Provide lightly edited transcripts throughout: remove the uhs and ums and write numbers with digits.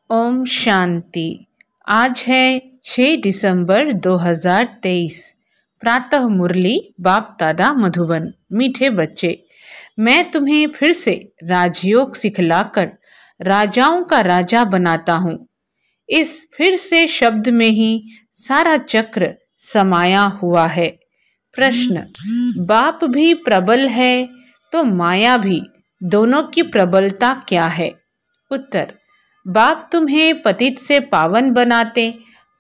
ओम शांति। आज है 6 दिसंबर 2023। प्रातः मुरली बाप दादा मधुबन। मीठे बच्चे, मैं तुम्हें फिर से राजयोग सिखलाकर राजाओं का राजा बनाता हूँ। इस फिर से शब्द में ही सारा चक्र समाया हुआ है। प्रश्न, बाप भी प्रबल है तो माया भी, दोनों की प्रबलता क्या है? उत्तर, बाप तुम्हें पतित से पावन बनाते,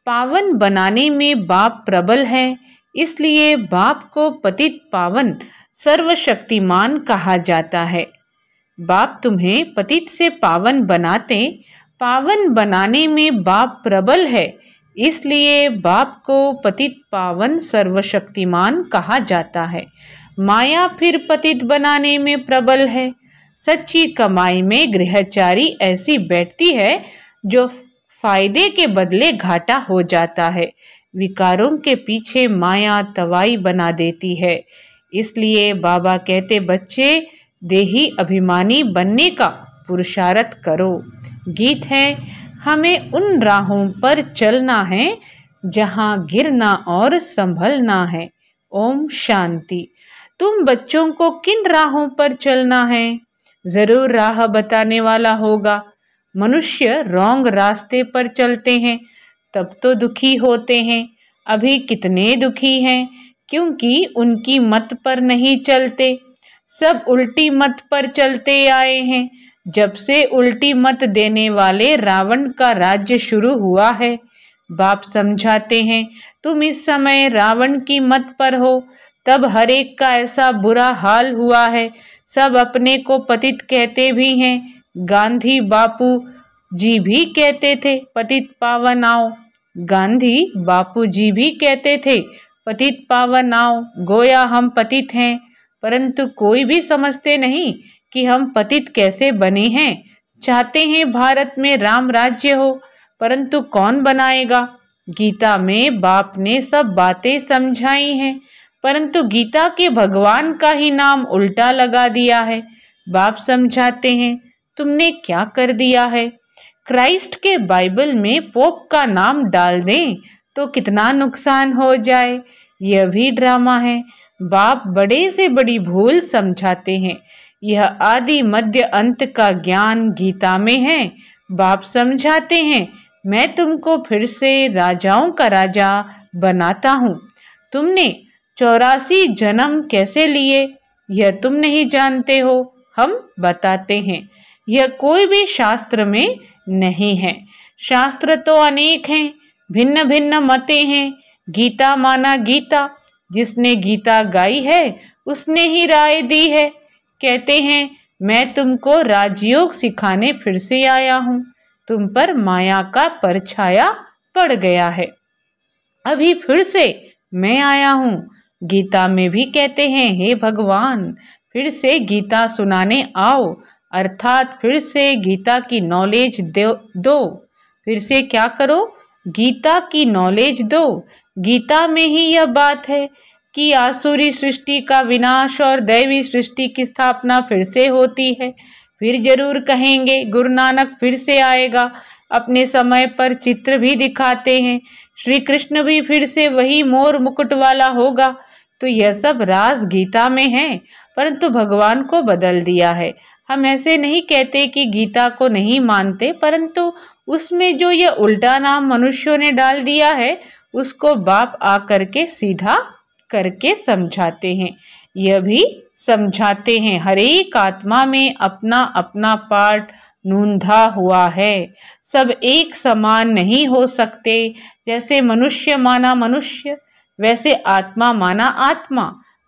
पावन बनाने में बाप प्रबल है, इसलिए बाप को पतित पावन सर्वशक्तिमान कहा जाता है। बाप तुम्हें पतित से पावन बनाते, पावन बनाने में बाप प्रबल है, इसलिए बाप को पतित पावन सर्वशक्तिमान कहा जाता है। माया फिर पतित बनाने में प्रबल है। सच्ची कमाई में गृहचारी ऐसी बैठती है जो फायदे के बदले घाटा हो जाता है। विकारों के पीछे माया तवाई बना देती है। इसलिए बाबा कहते, बच्चे देही अभिमानी बनने का पुरुषार्थ करो। गीत है, हमें उन राहों पर चलना है जहां गिरना और संभलना है। ओम शांति। तुम बच्चों को किन राहों पर चलना है? जरूर राह बताने वाला होगा। मनुष्य रॉन्ग रास्ते पर चलते हैं तब तो दुखी होते हैं। अभी कितने दुखी हैं क्योंकि उनकी मत पर नहीं चलते। सब उल्टी मत पर चलते आए हैं। जब से उल्टी मत देने वाले रावण का राज्य शुरू हुआ है। बाप समझाते हैं, तुम इस समय रावण की मत पर हो, तब हर एक का ऐसा बुरा हाल हुआ है। सब अपने को पतित कहते भी हैं। गांधी बापू जी भी कहते थे, पतित पावन आओ। गांधी बापू जी भी कहते थे, पतित पावन आओ। गोया हम पतित हैं, परंतु कोई भी समझते नहीं कि हम पतित कैसे बने हैं। चाहते हैं भारत में राम राज्य हो, परंतु कौन बनाएगा? गीता में बाप ने सब बातें समझाई हैं, परंतु गीता के भगवान का ही नाम उल्टा लगा दिया है। बाप समझाते हैं, तुमने क्या कर दिया है? क्राइस्ट के बाइबल में पोप का नाम डाल दें तो कितना नुकसान हो जाए। यह भी ड्रामा है। बाप बड़े से बड़ी भूल समझाते हैं। यह आदि मध्य अंत का ज्ञान गीता में है। बाप समझाते हैं, मैं तुमको फिर से राजाओं का राजा बनाता हूँ। तुमने 84 जन्म कैसे लिए यह तुम नहीं जानते हो, हम बताते हैं। यह कोई भी शास्त्र में नहीं है। शास्त्र तो अनेक हैं, भिन्न भिन्न मतें हैं। गीता माना गीता, जिसने गीता गाई है उसने ही राय दी है। कहते हैं, मैं तुमको राजयोग सिखाने फिर से आया हूँ। तुम पर माया का परछाया पड़ गया है, अभी फिर से मैं आया हूँ। गीता में भी कहते हैं, हे भगवान फिर से गीता सुनाने आओ, अर्थात फिर से गीता की नॉलेज दो। फिर से क्या करो? गीता की नॉलेज दो। गीता में ही यह बात है कि आसुरी सृष्टि का विनाश और दैवी सृष्टि की स्थापना फिर से होती है। फिर जरूर कहेंगे गुरु नानक फिर से आएगा, अपने समय पर चित्र भी दिखाते हैं। श्री कृष्ण भी फिर से वही मोर मुकुट वाला होगा। तो यह सब राज गीता में है, परंतु भगवान को बदल दिया है। हम ऐसे नहीं कहते कि गीता को नहीं मानते, परंतु उसमें जो यह उल्टा नाम मनुष्यों ने डाल दिया है उसको बाप आकर के सीधा करके समझाते हैं। यह भी समझाते हैं, हर एक आत्मा में अपना अपना पार्ट नूंधा हुआ है। सब एक समान नहीं हो सकते। जैसे मनुष्य माना मनुष्य, वैसे आत्मा माना आत्मा,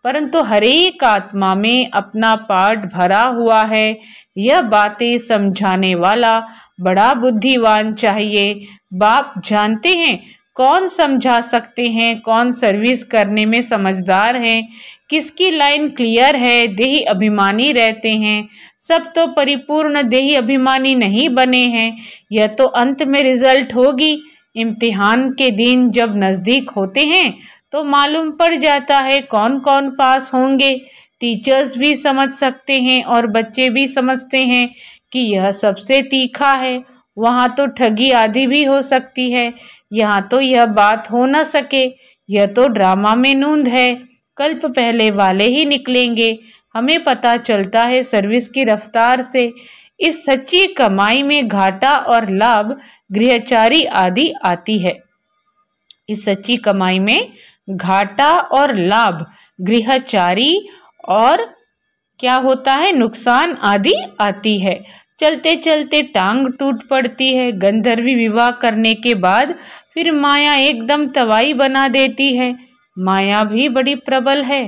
परंतु हर एक आत्मा में अपना पार्ट भरा हुआ है। यह बातें समझाने वाला बड़ा बुद्धिमान चाहिए। बाप जानते हैं कौन समझा सकते हैं, कौन सर्विस करने में समझदार है, किसकी लाइन क्लियर है। देही अभिमानी रहते हैं, सब तो परिपूर्ण देही अभिमानी नहीं बने हैं। यह तो अंत में रिजल्ट होगी। इम्तिहान के दिन जब नज़दीक होते हैं तो मालूम पड़ जाता है कौन कौन पास होंगे। टीचर्स भी समझ सकते हैं और बच्चे भी समझते हैं कि यह सबसे तीखा है। वहाँ तो ठगी आदि भी हो सकती है, यहाँ तो यह बात हो न सके। यह तो ड्रामा में नूंद है, कल्प पहले वाले ही निकलेंगे। हमें पता चलता है सर्विस की रफ्तार से। इस सच्ची कमाई में घाटा और लाभ गृहचारी आदि आती है। इस सच्ची कमाई में घाटा और लाभ गृहचारी और क्या होता है, नुकसान आदि आती है। चलते चलते टांग टूट पड़ती है। गंधर्वी विवाह करने के बाद फिर माया एकदम तवाई बना देती है। माया भी बड़ी प्रबल है।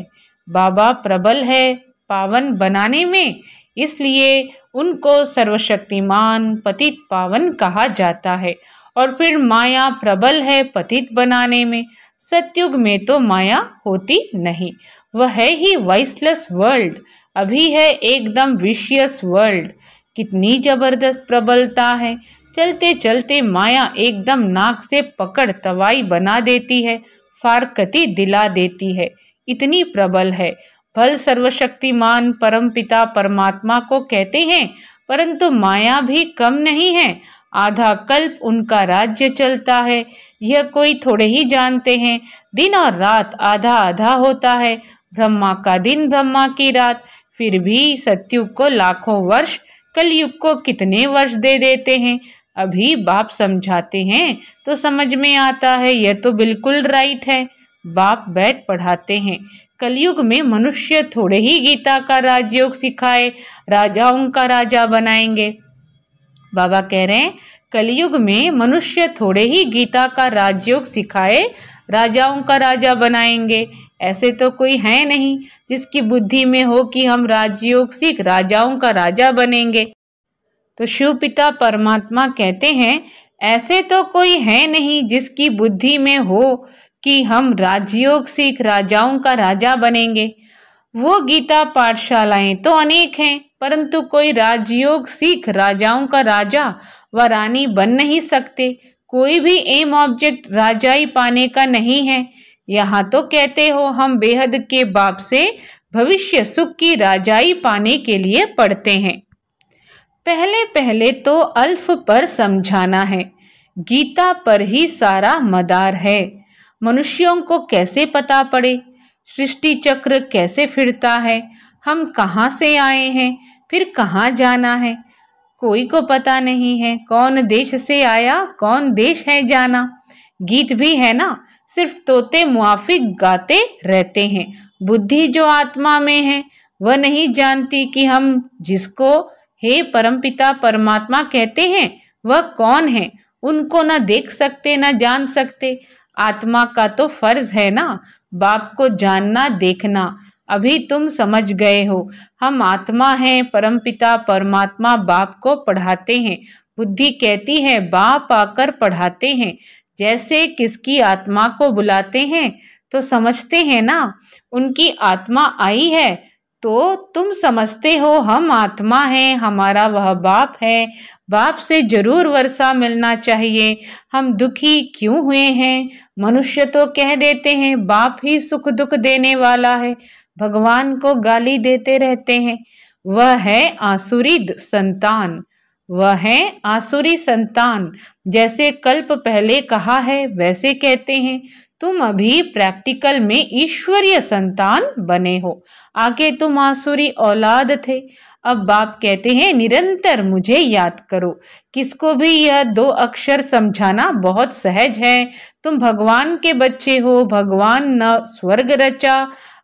बाबा प्रबल है पावन बनाने में, इसलिए उनको सर्वशक्तिमान पतित पावन कहा जाता है। और फिर माया प्रबल है पतित बनाने में। सतयुग में तो माया होती नहीं, वह है ही वाइसलेस वर्ल्ड, अभी है एकदम विशियस वर्ल्ड। कितनी जबरदस्त प्रबलता है। चलते चलते माया एकदम नाक से पकड़ तवाई बना देती है, फारकती दिला देती है, इतनी प्रबल है। फल सर्वशक्तिमान परमपिता परमात्मा को कहते हैं, परंतु माया भी कम नहीं है। आधा कल्प उनका राज्य चलता है, यह कोई थोड़े ही जानते हैं। दिन और रात आधा आधा होता है, ब्रह्मा का दिन ब्रह्मा की रात। फिर भी सतयुग को लाखों वर्ष, कलयुग को कितने वर्ष दे देते हैं। अभी बाप समझाते हैं तो समझ में आता है, यह तो बिल्कुल राइट है। बाप बैठ पढ़ाते हैं। कलयुग में मनुष्य थोड़े ही गीता का राजयोग सिखाए राजाओं का राजा बनाएंगे। बाबा कह रहे हैं कलयुग में मनुष्य थोड़े ही गीता का राजयोग सिखाए राजाओं का राजा बनाएंगे। ऐसे तो कोई है नहीं जिसकी बुद्धि में हो कि हम राजयोग सीख राजाओं का राजा बनेंगे। तो शिव पिता परमात्मा कहते हैं ऐसे तो कोई है नहीं जिसकी बुद्धि में हो कि हम राजयोग सीख राजाओं का राजा बनेंगे। वो गीता पाठशालाएं तो अनेक हैं, परंतु कोई राजयोग सीख राजाओं का राजा व रानी बन नहीं सकते। कोई भी एम ऑब्जेक्ट राजाई पाने का नहीं है। यहाँ तो कहते हो हम बेहद के बाप से भविष्य सुख की राजाई पाने के लिए पढ़ते हैं। पहले पहले तो अल्फ पर समझाना है, गीता पर ही सारा मदार है। मनुष्यों को कैसे पता पड़े सृष्टि चक्र कैसे फिरता है, हम कहाँ से आए हैं, फिर कहाँ जाना है, कोई को पता नहीं है। कौन देश से आया कौन देश है जाना। गीत भी है ना, सिर्फ तोते मुआफिक गाते रहते हैं। बुद्धि जो आत्मा में है वह नहीं जानती कि हम जिसको हे परमपिता परमात्मा कहते हैं वह कौन है। उनको ना देख सकते ना जान सकते। आत्मा का तो फर्ज है ना बाप को जानना देखना। अभी तुम समझ गए हो, हम आत्मा हैं, परमपिता परमात्मा बाप को पढ़ाते हैं। बुद्धि कहती है बाप आकर पढ़ाते हैं। जैसे किसकी आत्मा को बुलाते हैं तो समझते हैं ना उनकी आत्मा आई है, तो तुम समझते हो हम आत्मा हैं, हमारा वह बाप है। बाप से जरूर वर्षा मिलना चाहिए। हम दुखी क्यों हुए हैं? मनुष्य तो कह देते हैं बाप ही सुख दुख देने वाला है, भगवान को गाली देते रहते हैं। वह है आसुरी संतान, वह है आसुरी संतान। जैसे कल्प पहले कहा है वैसे कहते हैं। तुम अभी प्रैक्टिकल में ईश्वरीय संतान बने हो, आगे तुम आसुरी औलाद थे। अब बाप कहते हैं निरंतर मुझे याद करो। किसको भी यह 2 अक्षर समझाना बहुत सहज है। तुम भगवान के बच्चे हो। भगवान न स्वर्ग रचा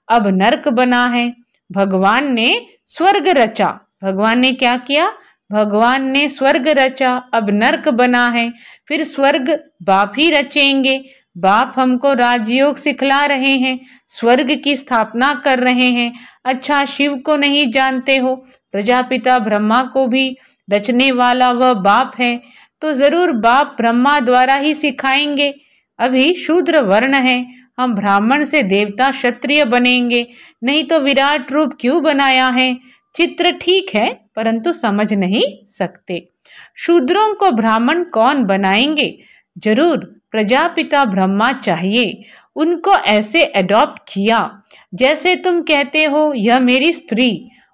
अब नरक बना है। भगवान ने स्वर्ग रचा, भगवान ने क्या किया? भगवान ने स्वर्ग रचा, अब नरक बना है। फिर स्वर्ग बाप ही रचेंगे। बाप हमको राजयोग सिखला रहे हैं, स्वर्ग की स्थापना कर रहे हैं। अच्छा शिव को नहीं जानते हो? प्रजापिता ब्रह्मा को भी रचने वाला वह बाप है, तो जरूर बाप ब्रह्मा द्वारा ही सिखाएंगे। अभी शूद्र वर्ण है, हम ब्राह्मण से देवता क्षत्रिय बनेंगे, नहीं तो विराट रूप क्यों बनाया है? चित्र ठीक है परंतु समझ नहीं सकते। शूद्रों को ब्राह्मण कौन बनाएंगे? जरूर प्रजापिता ब्रह्मा चाहिए। उनको ऐसे अडॉप्ट किया जैसे तुम कहते हो यह मेरी स्त्री,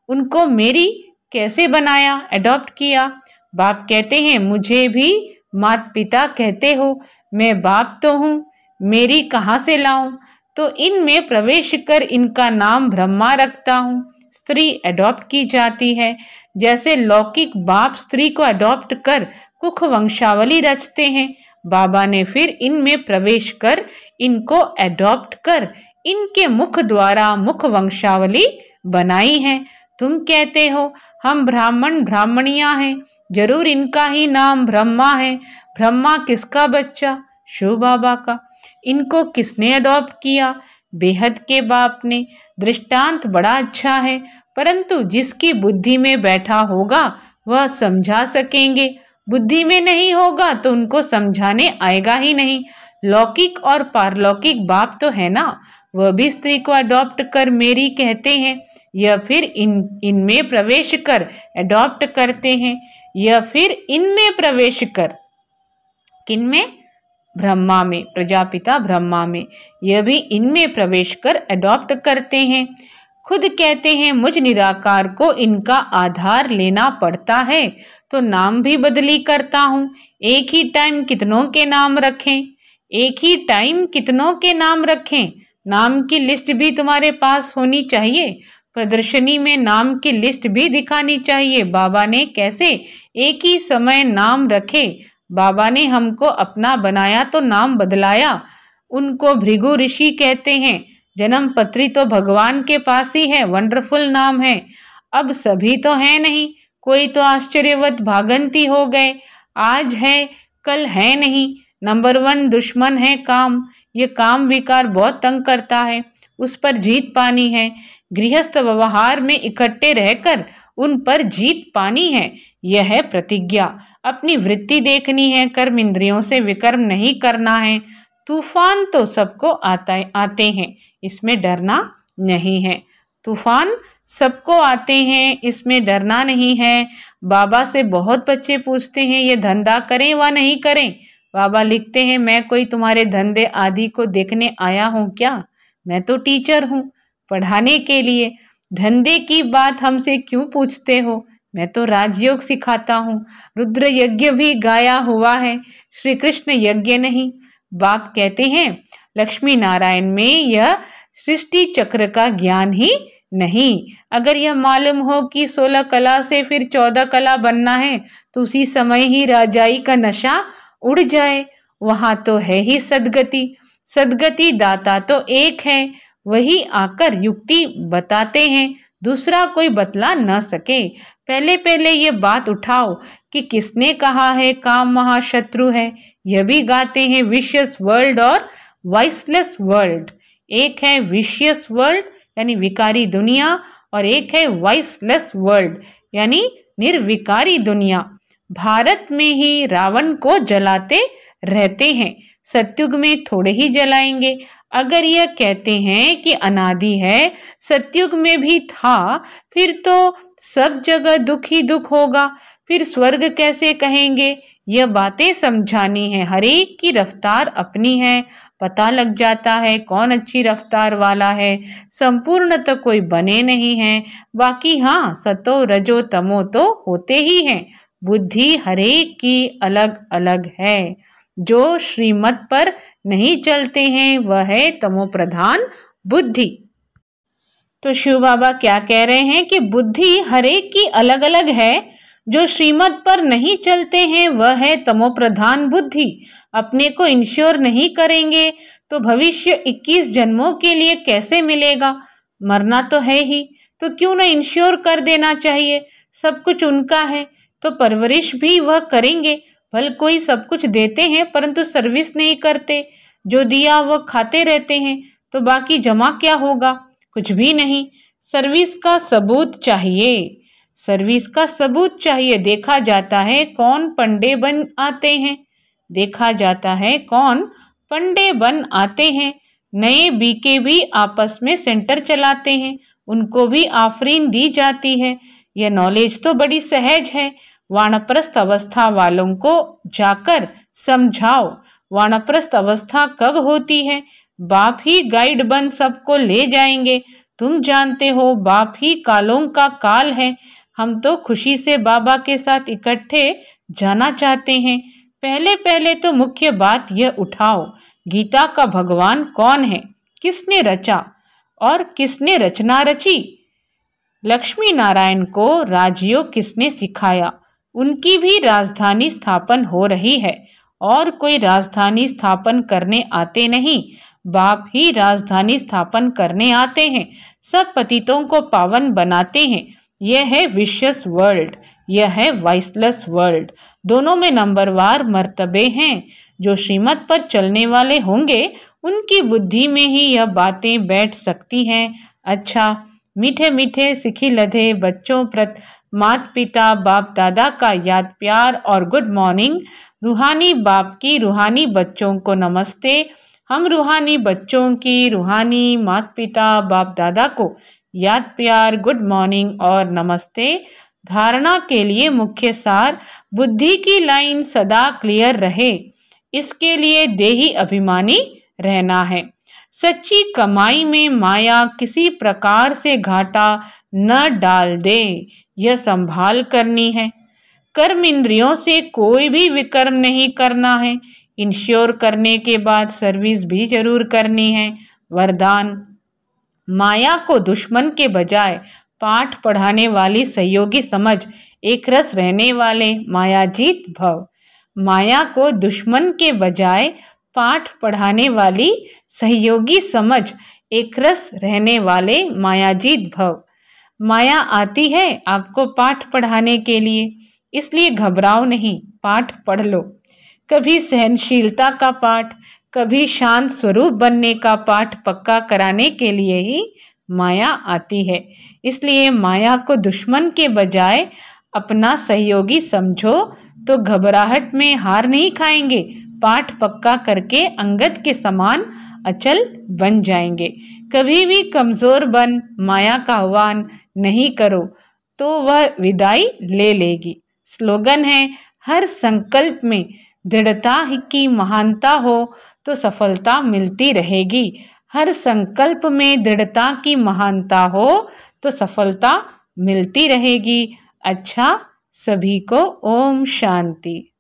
उनको मेरी कैसे बनाया, अडॉप्ट किया। बाप कहते हैं, मुझे भी माता पिता कहते हो, मैं बाप तो हूँ, मेरी कहाँ से लाऊं? तो इनमें प्रवेश कर इनका नाम ब्रह्मा रखता हूँ। स्त्री अडॉप्ट की जाती है, जैसे लौकिक बाप स्त्री को अडॉप्ट कर कुख वंशावली रचते हैं, बाबा ने फिर इनमें प्रवेश कर इनको अडॉप्ट कर इनके मुख द्वारा मुख वंशावली बनाई है। तुम कहते हो हम ब्राह्मण ब्राह्मणियां हैं, जरूर इनका ही नाम ब्रह्मा है। ब्रह्मा किसका बच्चा? शिव बाबा का। इनको किसने अडॉप्ट किया? बेहद के बाप ने। दृष्टांत बड़ा अच्छा है, परंतु जिसकी बुद्धि में बैठा होगा वह समझा सकेंगे, बुद्धि में नहीं होगा तो उनको समझाने आएगा ही नहीं। लौकिक और पारलौकिक बाप तो है ना, वह भी स्त्री को अडॉप्ट कर मेरी कहते हैं, या फिर इनमें प्रवेश कर अडॉप्ट करते हैं, या फिर इनमें प्रवेश कर किनमें? ब्रह्मा में, प्रजापिता ब्रह्मा में, यह भी इनमें प्रवेश कर अडॉप्ट करते हैं। खुद कहते हैं मुझ निराकार को इनका आधार लेना पड़ता है, तो नाम भी बदली करता हूँ। एक ही टाइम कितनों के नाम रखें? एक ही टाइम कितनों के नाम रखें? नाम की लिस्ट भी तुम्हारे पास होनी चाहिए, प्रदर्शनी में नाम की लिस्ट भी दिखानी चाहिए। बाबा ने कैसे एक ही समय नाम रखे? बाबा ने हमको अपना बनाया तो नाम बदलाया। उनको भृगु ऋषि कहते हैं, जन्म पत्री तो भगवान के पास ही है, वंडरफुल नाम है। अब सभी तो है नहीं, कोई तो आश्चर्यवत भागंती हो गए, आज है कल है नहीं। नंबर 1 दुश्मन है काम, ये काम विकार बहुत तंग करता है, उस पर जीत पानी है। गृहस्थ व्यवहार में इकट्ठे रहकर उन पर जीत पानी है, यह है प्रतिज्ञा। अपनी वृत्ति देखनी है, कर्म इंद्रियों से विकर्म नहीं करना है। तूफान तो सबको आते हैं, इसमें डरना नहीं है। तूफान सबको आते हैं, इसमें डरना नहीं है। बाबा से बहुत बच्चे पूछते हैं ये धंधा करें व नहीं करें। बाबा लिखते हैं, मैं कोई तुम्हारे धंधे आदि को देखने आया हूँ क्या? मैं तो टीचर हूँ, पढ़ाने के लिए। धंधे की बात हमसे क्यों पूछते हो? मैं तो राजयोग सिखाता हूँ। रुद्र यज्ञ भी गाया हुआ है, श्री कृष्ण यज्ञ नहीं। बाप कहते हैं लक्ष्मी नारायण में यह सृष्टि चक्र का ज्ञान ही नहीं। अगर यह मालूम हो कि 16 कला से फिर 14 कला बनना है, तो उसी समय ही राजाई का नशा उड़ जाए। वहां तो है ही सदगति। सदगति दाता तो एक है, वही आकर युक्ति बताते हैं, दूसरा कोई बतला न सके। पहले पहले ये बात उठाओ कि किसने कहा है काम महाशत्रु है। यह भी गाते हैं विशियस वर्ल्ड और वाइसलेस वर्ल्ड। एक है विशियस वर्ल्ड यानी विकारी दुनिया, और एक है वाइसलेस वर्ल्ड यानी निर्विकारी दुनिया। भारत में ही रावण को जलाते रहते हैं, सतयुग में थोड़े ही जलाएंगे। अगर यह कहते हैं कि अनादि है, सतयुग में भी था, फिर तो सब जगह दुख ही दुख होगा, फिर स्वर्ग कैसे कहेंगे? यह बातें समझानी है। हर एक की रफ्तार अपनी है, पता लग जाता है कौन अच्छी रफ्तार वाला है। संपूर्ण तो कोई बने नहीं है, बाकी हाँ सतो रजो तमो तो होते ही हैं। बुद्धि हरेक की अलग अलग है। जो श्रीमत पर नहीं चलते हैं वह है तमो प्रधान बुद्धि। तो शिव बाबा क्या कह रहे हैं कि बुद्धि हरेक की अलग अलग है, जो श्रीमत पर नहीं चलते हैं वह है तमो प्रधान बुद्धि। अपने को इंश्योर नहीं करेंगे तो भविष्य 21 जन्मों के लिए कैसे मिलेगा? मरना तो है ही, तो क्यों न इंश्योर कर देना चाहिए। सब कुछ उनका है तो परवरिश भी वह करेंगे। भल कोई सब कुछ देते हैं परंतु सर्विस नहीं करते, जो दिया वह खाते रहते हैं, तो बाकी जमा क्या होगा? कुछ भी नहीं। सर्विस का सबूत चाहिए, सर्विस का सबूत चाहिए। देखा जाता है कौन पंडे बन आते हैं, देखा जाता है कौन पंडे बन आते हैं। नए बीके भी आपस में सेंटर चलाते हैं, उनको भी आफरीन दी जाती है। यह नॉलेज तो बड़ी सहज है। वानप्रस्थ अवस्था वालों को जाकर समझाओ, वानप्रस्थ अवस्था कब होती है? बाप ही गाइड बन सबको ले जाएंगे। तुम जानते हो बाप ही कालों का काल है। हम तो खुशी से बाबा के साथ इकट्ठे जाना चाहते हैं। पहले पहले तो मुख्य बात यह उठाओ, गीता का भगवान कौन है, किसने रचा और किसने रचना रची? लक्ष्मी नारायण को राजयोग किसने सिखाया? उनकी भी राजधानी स्थापन हो रही है और कोई राजधानी स्थापन करने आते नहीं, बाप ही राजधानी स्थापन करने आते हैं। सब पतितों को पावन बनाते हैं। यह है विशियस वर्ल्ड, यह है वाइसलेस वर्ल्ड। दोनों में नंबरवार मर्तबे हैं। जो श्रीमत पर चलने वाले होंगे उनकी बुद्धि में ही यह बातें बैठ सकती हैं। अच्छा, मीठे मीठे सिखी लधे बच्चों प्रति माता पिता बाप दादा का याद प्यार और गुड मॉर्निंग। रूहानी बाप की रूहानी बच्चों को नमस्ते। हम रूहानी बच्चों की रूहानी माता पिता बाप दादा को याद प्यार, गुड मॉर्निंग और नमस्ते। धारणा के लिए मुख्य सार, बुद्धि की लाइन सदा क्लियर रहे, इसके लिए देही अभिमानी रहना है। सच्ची कमाई में माया किसी प्रकार से घाटा न डाल दे, यह संभाल करनी है। कर्म इंद्रियों से कोई भी विकर्म नहीं करना है। इंश्योर करने के बाद सर्विस भी जरूर करनी है। वरदान, माया को दुश्मन के बजाय पाठ पढ़ाने वाली सहयोगी समझ, एक रस रहने वाले मायाजीत भव। माया को दुश्मन के बजाय पाठ पढ़ाने वाली सहयोगी समझ, एक रस रहने वाले मायाजीत भव। माया आती है आपको पाठ पढ़ाने के लिए, इसलिए घबराओ नहीं, पाठ पढ़ लो। कभी सहनशीलता का पाठ, कभी शांत स्वरूप बनने का पाठ पक्का कराने के लिए ही माया आती है। इसलिए माया को दुश्मन के बजाय अपना सहयोगी समझो तो घबराहट में हार नहीं खाएंगे। पाठ पक्का करके अंगद के समान अचल बन जाएंगे। कभी भी कमजोर बन माया का आह्वान नहीं करो तो वह विदाई ले लेगी। स्लोगन है, हर संकल्प में दृढ़ता की महानता हो तो सफलता मिलती रहेगी। हर संकल्प में दृढ़ता की महानता हो तो सफलता मिलती रहेगी। अच्छा, सभी को ओम शांति।